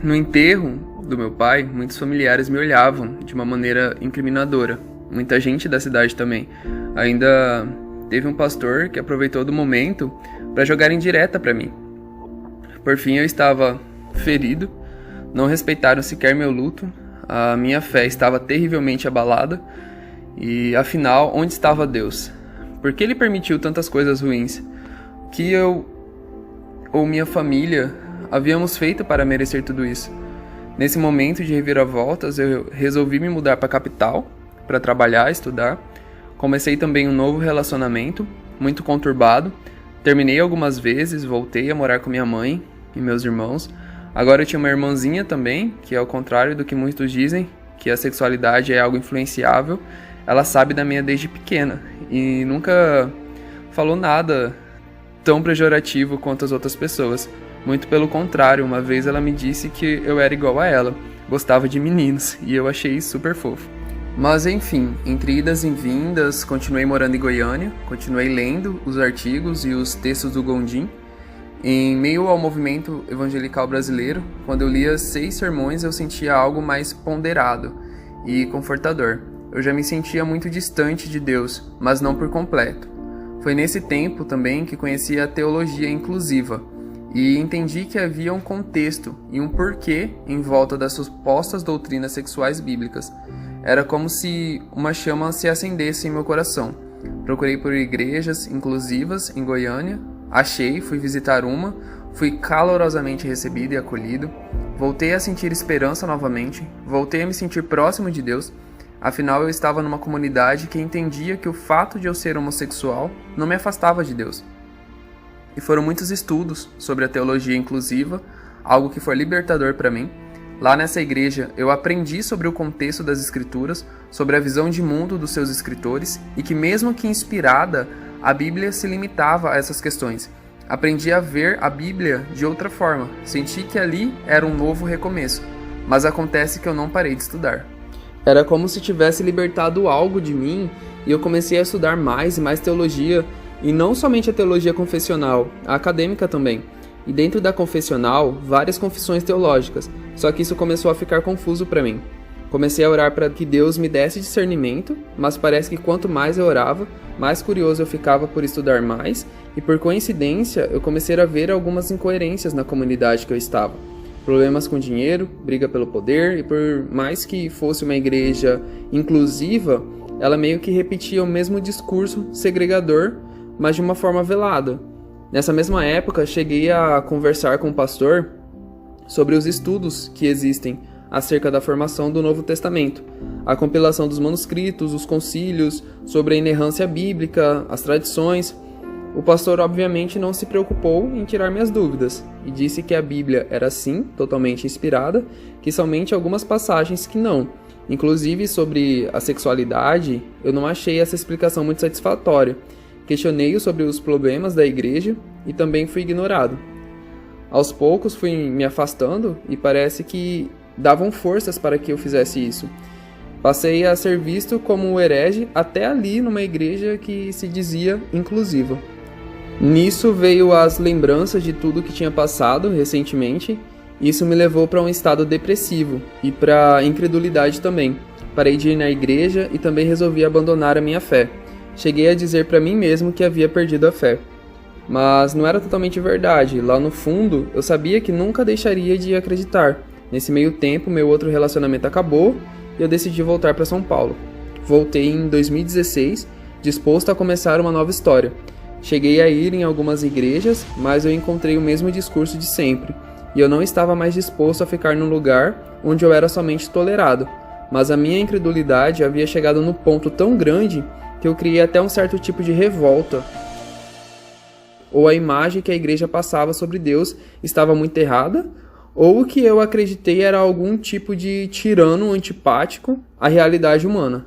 No enterro do meu pai, muitos familiares me olhavam de uma maneira incriminadora. Muita gente da cidade também. Ainda teve um pastor que aproveitou do momento para jogar indireta para mim. Por fim, eu estava ferido, não respeitaram sequer meu luto, a minha fé estava terrivelmente abalada e, afinal, onde estava Deus? Por que Ele permitiu tantas coisas ruins? O que eu ou minha família havíamos feito para merecer tudo isso? Nesse momento de reviravoltas, eu resolvi me mudar para a capital para trabalhar, estudar. Comecei também um novo relacionamento, muito conturbado. Terminei algumas vezes, voltei a morar com minha mãe e meus irmãos. Agora eu tinha uma irmãzinha também, que ao contrário do que muitos dizem, que a sexualidade é algo influenciável, ela sabe da minha desde pequena e nunca falou nada tão pejorativo quanto as outras pessoas. Muito pelo contrário, uma vez ela me disse que eu era igual a ela, gostava de meninos, e eu achei isso super fofo. Mas enfim, entre idas e vindas, continuei morando em Goiânia, continuei lendo os artigos e os textos do Gondim. Em meio ao movimento evangelical brasileiro, quando eu lia 6 sermões, eu sentia algo mais ponderado e confortador. Eu já me sentia muito distante de Deus, mas não por completo. Foi nesse tempo também que conheci a teologia inclusiva e entendi que havia um contexto e um porquê em volta das supostas doutrinas sexuais bíblicas. Era como se uma chama se acendesse em meu coração. Procurei por igrejas inclusivas em Goiânia, achei, fui visitar uma, fui calorosamente recebido e acolhido, voltei a sentir esperança novamente, voltei a me sentir próximo de Deus. Afinal, eu estava numa comunidade que entendia que o fato de eu ser homossexual não me afastava de Deus. E foram muitos estudos sobre a teologia inclusiva, algo que foi libertador para mim. Lá nessa igreja, eu aprendi sobre o contexto das escrituras, sobre a visão de mundo dos seus escritores e que, mesmo que inspirada, a Bíblia se limitava a essas questões. Aprendi a ver a Bíblia de outra forma, senti que ali era um novo recomeço, mas acontece que eu não parei de estudar. Era como se tivesse libertado algo de mim e eu comecei a estudar mais e mais teologia, e não somente a teologia confessional, a acadêmica também. E dentro da confessional, várias confissões teológicas, só que isso começou a ficar confuso para mim. Comecei a orar para que Deus me desse discernimento, mas parece que quanto mais eu orava, mais curioso eu ficava por estudar mais, e por coincidência eu comecei a ver algumas incoerências na comunidade que eu estava. Problemas com dinheiro, briga pelo poder, e por mais que fosse uma igreja inclusiva, ela meio que repetia o mesmo discurso segregador, mas de uma forma velada. Nessa mesma época, cheguei a conversar com o pastor sobre os estudos que existem acerca da formação do Novo Testamento, a compilação dos manuscritos, os concílios, sobre a inerrância bíblica, as tradições. O pastor obviamente não se preocupou em tirar minhas dúvidas e disse que a Bíblia era sim totalmente inspirada, que somente algumas passagens que não. Inclusive sobre a sexualidade, eu não achei essa explicação muito satisfatória. Questionei-o sobre os problemas da igreja e também fui ignorado. Aos poucos fui me afastando e parece que davam forças para que eu fizesse isso. Passei a ser visto como um herege até ali numa igreja que se dizia inclusiva. Nisso veio as lembranças de tudo que tinha passado recentemente. Isso me levou para um estado depressivo e para incredulidade também. Parei de ir na igreja e também resolvi abandonar a minha fé. Cheguei a dizer para mim mesmo que havia perdido a fé. Mas não era totalmente verdade. Lá no fundo, eu sabia que nunca deixaria de acreditar. Nesse meio tempo, meu outro relacionamento acabou e eu decidi voltar para São Paulo. Voltei em 2016, disposto a começar uma nova história. Cheguei a ir em algumas igrejas, mas eu encontrei o mesmo discurso de sempre. E eu não estava mais disposto a ficar num lugar onde eu era somente tolerado. Mas a minha incredulidade havia chegado no ponto tão grande que eu criei até um certo tipo de revolta. Ou a imagem que a igreja passava sobre Deus estava muito errada, ou o que eu acreditei era algum tipo de tirano antipático à realidade humana.